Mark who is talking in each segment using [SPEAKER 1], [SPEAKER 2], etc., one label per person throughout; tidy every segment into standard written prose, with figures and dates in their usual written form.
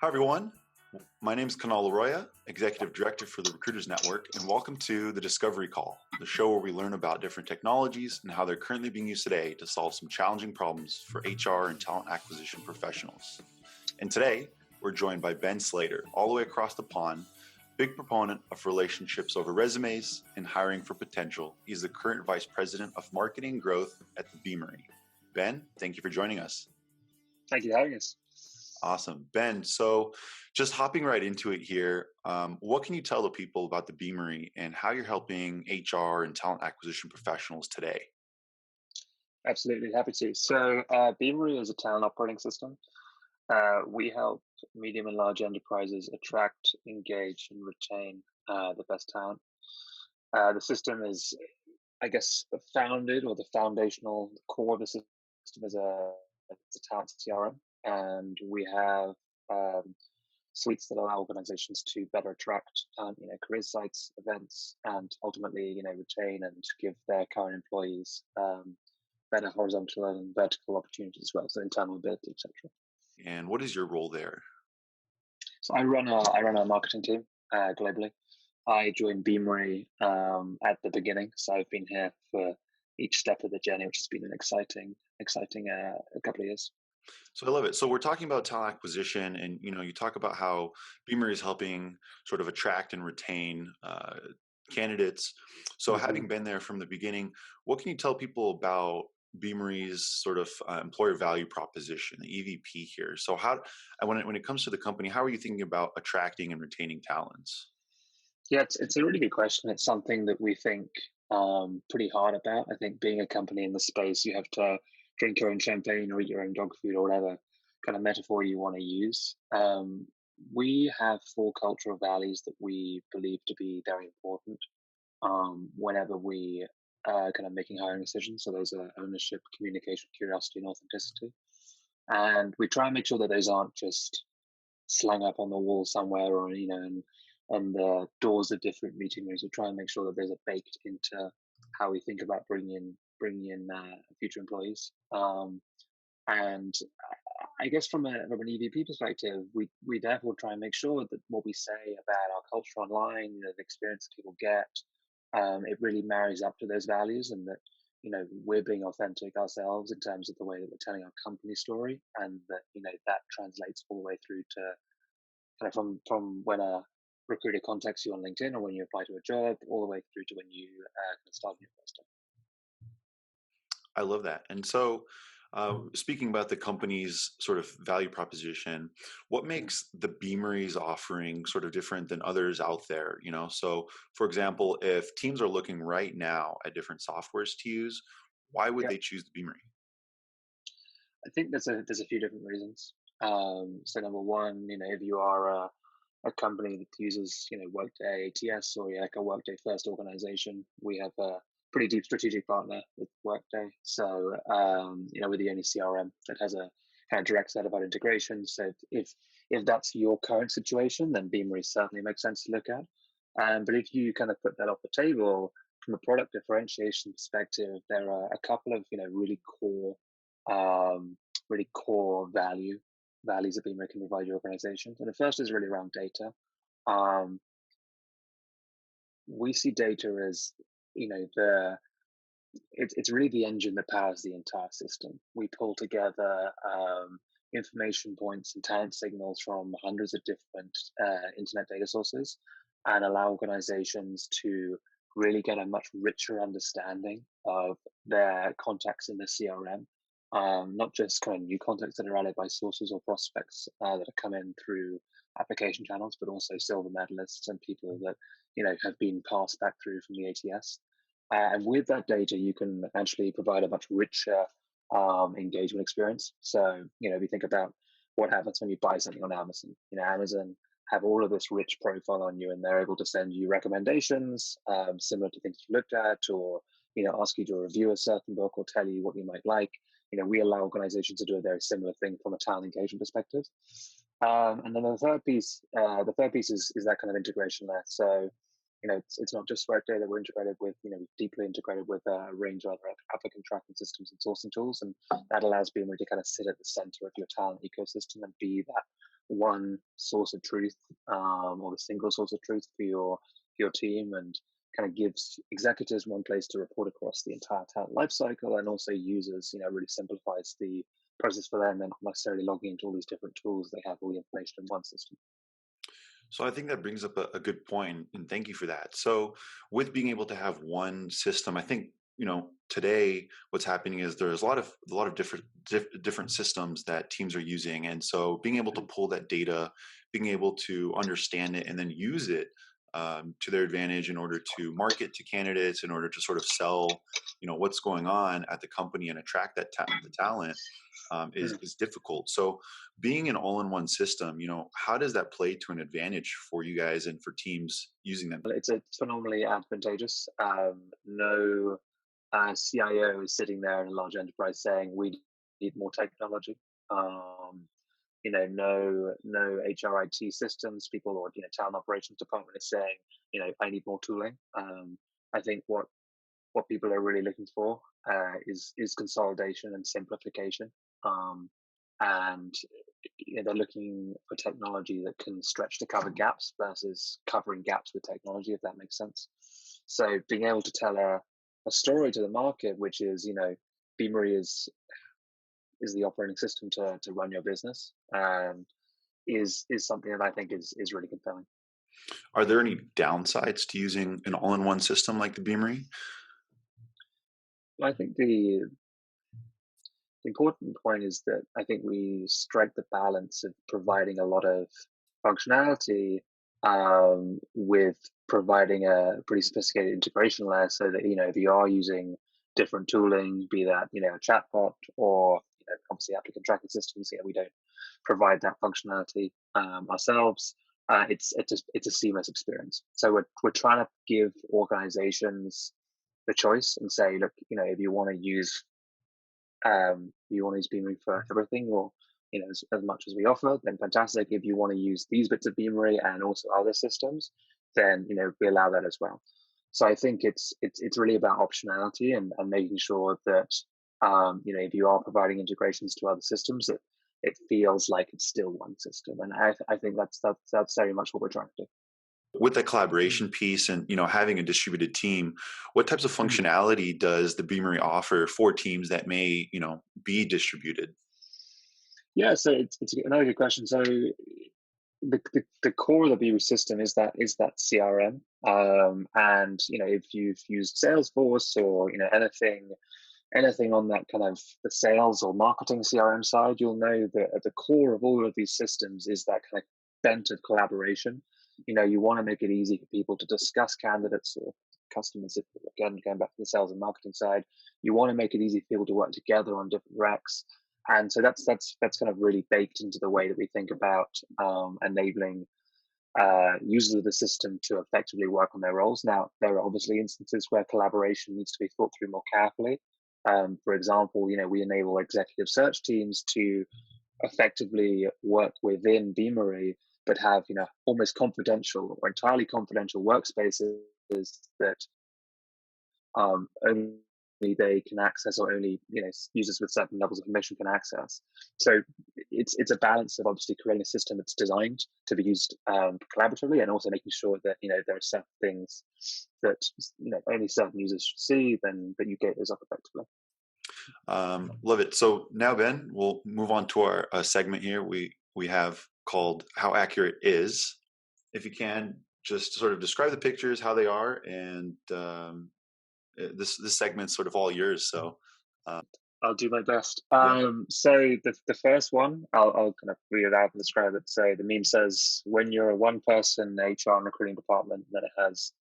[SPEAKER 1] Hi, everyone. My name is Kunal Arroya, Executive Director for the Recruiters Network, and welcome to the Discovery Call, the show where we learn about different technologies and how they're currently being used today to solve some challenging problems for HR and talent acquisition professionals. And today, we're joined by Ben Slater, all the way across the pond, big proponent of relationships over resumes and hiring for potential. He's the current Vice President of Marketing and Growth at the Beamery. Ben, thank you for joining us.
[SPEAKER 2] Thank you for having us.
[SPEAKER 1] Awesome. Ben, so just hopping right into it here, what can you tell the people about the Beamery and how you're helping HR and talent acquisition professionals today?
[SPEAKER 2] Absolutely, happy to. So Beamery is a talent operating system. We help medium and large enterprises attract, engage, and retain the best talent. The system is, I guess, founded, or the foundational core of the system is it's a talent CRM, and we have suites that allow organizations to better attract, career sites, events, and ultimately, retain and give their current employees better horizontal and vertical opportunities as well, so internal mobility, etc.
[SPEAKER 1] And what is your role there?
[SPEAKER 2] So I run a marketing team globally. I joined Beamery at the beginning, so I've been here for each step of the journey, which has been an exciting a couple of years.
[SPEAKER 1] So I love it. So we're talking about talent acquisition, and you talk about how Beamery is helping sort of attract and retain candidates. So having been there from the beginning, what can you tell people about Beamery's sort of employer value proposition, the EVP here? So when it comes to the company, how are you thinking about attracting and retaining talents?
[SPEAKER 2] Yeah, it's a really good question. It's something that we think pretty hard about. I think being a company in the space, you have to drink your own champagne or eat your own dog food or whatever kind of metaphor you want to use. We have four cultural values that we believe to be very important whenever we kind of making hiring decisions. So those are ownership, communication, curiosity, and authenticity. And we try and make sure that those aren't just slung up on the wall somewhere, or on the doors of different meeting rooms. We try and make sure that those are baked into how we think about bringing in future employees. And I guess from an EVP perspective, we therefore try and make sure that what we say about our culture online, the experience that people get, it really marries up to those values, and that we're being authentic ourselves in terms of the way that we're telling our company story, and that that translates all the way through to kind of from when a recruiter contacts you on LinkedIn or when you apply to a job, all the way through to when you start your first job.
[SPEAKER 1] I love that. And so, speaking about the company's sort of value proposition, what makes the Beamery's offering sort of different than others out there? So for example, if teams are looking right now at different softwares to use, why would they choose the Beamery?
[SPEAKER 2] I think there's a few different reasons. So number one, if you are a company that uses Workday ATS, or you're like a Workday first organization, we have a pretty deep strategic partner with Workday. So we're the only CRM that has a kind of direct set of our integrations. So if that's your current situation, then Beamery certainly makes sense to look at. But if you kind of put that off the table from a product differentiation perspective, there are a couple of really core values that Beamery can provide your organization. And the first is really around data. We see data as it's really the engine that powers the entire system. We pull together information points and talent signals from hundreds of different internet data sources, and allow organizations to really get a much richer understanding of their contacts in the CRM. Not just kind of new contacts that are added by sources or prospects that have come in through application channels, but also silver medalists and people that have been passed back through from the ATS. And with that data, you can actually provide a much richer engagement experience. So if you think about what happens when you buy something on Amazon, Amazon have all of this rich profile on you, and they're able to send you recommendations similar to things you looked at, or ask you to review a certain book or tell you what you might like. We allow organizations to do a very similar thing from a talent engagement perspective. And then the third piece is that kind of integration there. So, it's not just Workday that we're integrated with. Deeply integrated with a range of other applicant tracking systems and sourcing tools, and that allows Beamery to kind of sit at the center of your talent ecosystem and be that one source of truth, or the single source of truth for your team, and kind of gives executives one place to report across the entire talent lifecycle, and also users, really simplifies the process for them. They're not necessarily logging into all these different tools. They have all the information in one system.
[SPEAKER 1] So I think that brings up a good point, and thank you for that. So with being able to have one system, I think today what's happening is there's a lot of different systems that teams are using, and so being able to
[SPEAKER 2] Mhm.
[SPEAKER 1] pull that data, being able to understand it, and then use it to their advantage in order to market to candidates, in order to sort of sell, what's going on at the company and attract the talent is difficult. So being an all-in-one system, how does that play to an advantage for you guys and for teams using them?
[SPEAKER 2] It's phenomenally advantageous. No CIO is sitting there in a large enterprise saying we need more technology. Um, no HRIT systems people, or talent operations department is saying, I need more tooling. I think what people are really looking for is consolidation and simplification. Um, and they're looking for technology that can stretch to cover gaps versus covering gaps with technology, if that makes sense. So being able to tell a story to the market, which is, Beamery is the operating system to run your business, is something that I think is really compelling.
[SPEAKER 1] Are there any downsides to using an all-in-one system like the Beamery?
[SPEAKER 2] I think the important point is that I think we strike the balance of providing a lot of functionality, with providing a pretty sophisticated integration layer, so that if you are using different tooling, be that a chatbot or obviously applicant tracking systems, we don't provide that functionality ourselves. It's a seamless experience. So we're trying to give organizations the choice and say, look, if you want to use Beamery for everything, or as much as we offer, then fantastic. If you want to use these bits of Beamery and also other systems, then we allow that as well. So I think it's really about optionality, and making sure that if you are providing integrations to other systems, that it feels like it's still one system. And I think that's very much what we're trying to
[SPEAKER 1] With the collaboration piece and having a distributed team, what types of
[SPEAKER 2] do.
[SPEAKER 1] functionality does the Beamery offer for teams that may be distributed?
[SPEAKER 2] Yeah, so it's another good question. So the core of the Beaver system is that CRM. And if you've used Salesforce, or anything on that kind of the sales or marketing CRM side, you'll know that at the core of all of these systems is that kind of bent of collaboration. You want to make it easy for people to discuss candidates or customers. If, again, going back to the sales and marketing side, you want to make it easy for people to work together on different recs. And so that's kind of really baked into the way that we think about enabling users of the system to effectively work on their roles. Now, there are obviously instances where collaboration needs to be thought through more carefully. For example, we enable executive search teams to effectively work within Beamery, but have almost confidential or entirely confidential workspaces that only they can access, or only users with certain levels of permission can access. So it's a balance of obviously creating a system that's designed to be used collaboratively, and also making sure that there are certain things that only certain users should see, then that you get those up effectively.
[SPEAKER 1] Love it. So now, Ben, we'll move on to our segment here. We have called "How Accurate Is." If you can, just sort of describe the pictures, how they are, and this segment's sort of all yours. So, uh,
[SPEAKER 2] I'll do my best.
[SPEAKER 1] yeah.
[SPEAKER 2] So the first one, I'll kind of read it out and describe it. So the meme says, when you're a one person HR and recruiting department, then it has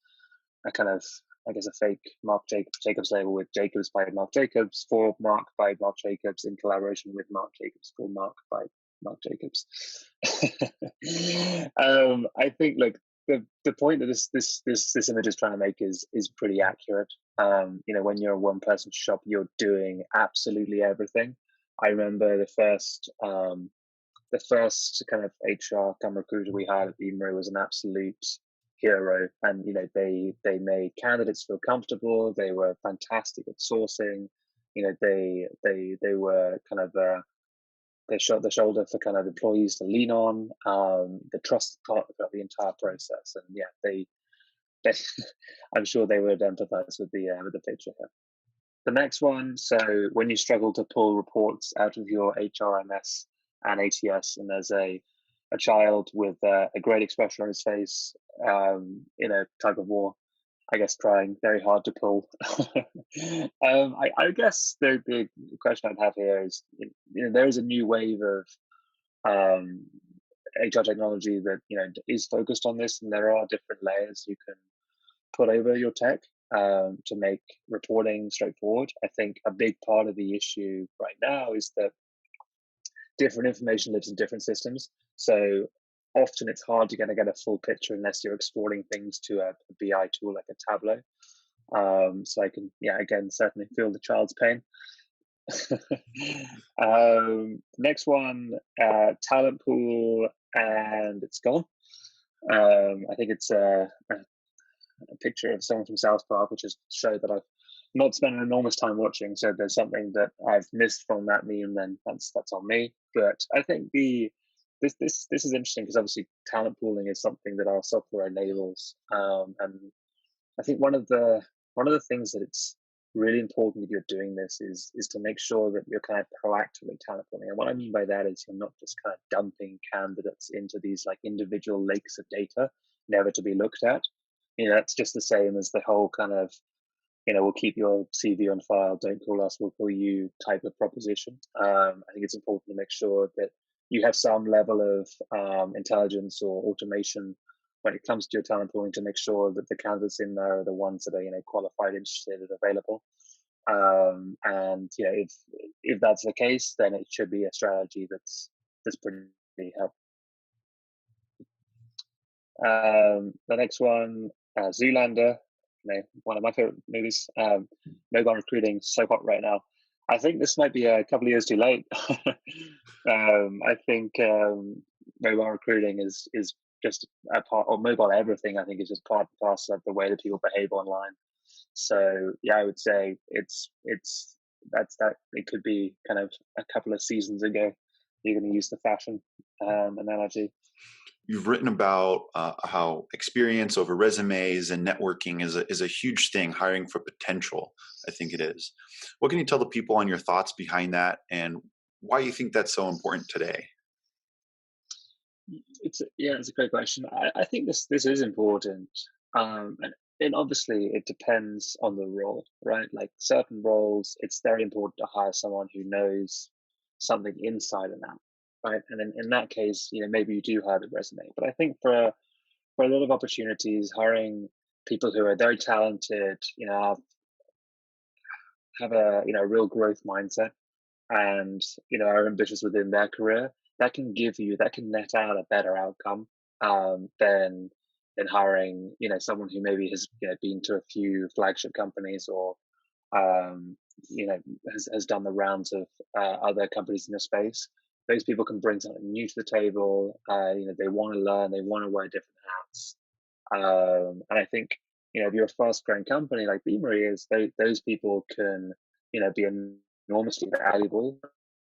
[SPEAKER 2] a kind of, I guess, a fake Mark Jacobs label with Jacobs by Mark Jacobs, for Mark by Mark Jacobs, in collaboration with Mark Jacobs, for Mark by Mark Jacobs. I think, like, the point that this image is trying to make is pretty accurate. When you're a one person shop, you're doing absolutely everything. I remember the first kind of HR come recruiter we hired at Beamery was an absolute hero, and they made candidates feel comfortable. They were fantastic at sourcing. They were kind of the shoulder for kind of employees to lean on, the trusted partner throughout the entire process. And yeah, they I'm sure they would empathize with the picture here. The next one, so when you struggle to pull reports out of your HRMS and ATS, and there's a child with a great expression on his face in a tug of war, I guess trying very hard to pull. I guess the question I'd have here is, there is a new wave of HR technology that is focused on this, and there are different layers you can put over your tech to make reporting straightforward. I think a big part of the issue right now is that different information lives in different systems. So often it's hard to get a full picture unless you're exporting things to a BI tool like a Tableau. So I can, again, certainly feel the child's pain. Next one, talent pool, and it's gone. I think it's a picture of someone from South Park, which has showed that I've not spent an enormous time watching. So if there's something that I've missed from that meme, then that's on me. But I think this is interesting because obviously talent pooling is something that our software enables, and I think one of the things that it's really important if you're doing this is to make sure that you're kind of proactively talent pooling. And what I mean by that is you're not just kind of dumping candidates into these like individual lakes of data, never to be looked at. That's just the same as the whole kind of, we'll keep your CV on file, don't call us, we'll call you type of proposition. I think it's important to make sure that you have some level of intelligence or automation when it comes to your talent pooling to make sure that the candidates in there are the ones that are qualified, interested, and available. And if that's the case, then it should be a strategy that's pretty helpful. The next one, Zoolander, one of my favorite movies. Mobile recruiting, so hot right now. I think this might be a couple of years too late. I think mobile recruiting is just a part, or mobile everything, I think is just part and parcel of the way that people behave online. So yeah, I would say it's that it could be kind of a couple of seasons ago. You're going to use the fashion analogy.
[SPEAKER 1] You've written about how experience over resumes and networking is a huge thing, hiring for potential, I think it is. What can you tell the people on your thoughts behind that and why you think that's so important today?
[SPEAKER 2] It's a great question. I think this is important. And obviously it depends on the role, right? Like certain roles, it's very important to hire someone who knows something inside and out. Right. And in that case, maybe you do hire the resume. But I think for a lot of opportunities, hiring people who are very talented, have a real growth mindset and are ambitious within their career, that can net out a better outcome than hiring someone who maybe has been to a few flagship companies or has done the rounds of other companies in the space. Those people can bring something new to the table. They want to learn, they want to wear different hats. And I think, if you're a fast growing company like Beamery is, those people can, be enormously valuable,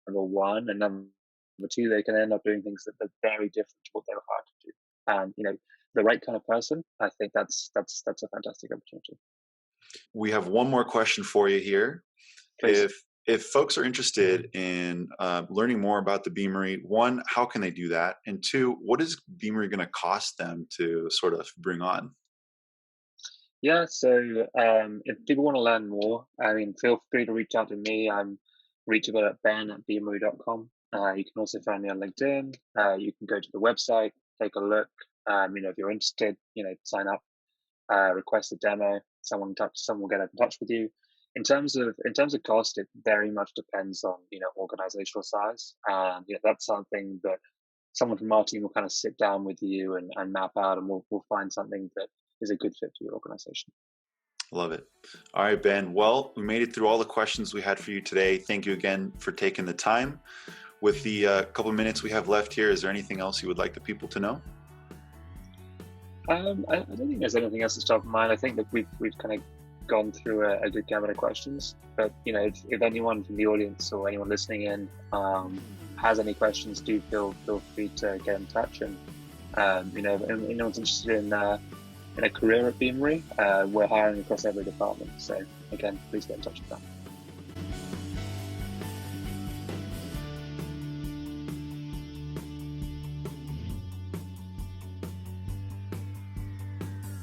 [SPEAKER 2] number one. And number two, they can end up doing things that are very different to what they were hired to do. And, the right kind of person, I think that's a fantastic opportunity.
[SPEAKER 1] We have one more question for you here.
[SPEAKER 2] Please.
[SPEAKER 1] If folks are interested in learning more about the Beamery, one, how can they do that? And two, what is Beamery going to cost them to sort of bring on?
[SPEAKER 2] Yeah, so if people want to learn more, feel free to reach out to me. I'm reachable at ben@beamery.com. You can also find me on LinkedIn. You can go to the website, take a look. If you're interested, sign up, request a demo. Someone will get in touch with you. In terms of cost, it very much depends on organizational size, and that's something that someone from our team will kind of sit down with you and map out, and we'll find something that is a good fit for your organization.
[SPEAKER 1] Love it. All right, Ben. Well, we made it through all the questions we had for you today. Thank you again for taking the time. With the couple of minutes we have left here, is there anything else you would like the people to know?
[SPEAKER 2] I don't think there's anything else that's top of mind. I think that we've kind of gone through a good gamut of questions. But if anyone from the audience or anyone listening in has any questions, do feel free to get in touch. And if anyone's interested in a career at Beamery, we're hiring across every department. So again, please get in touch with that.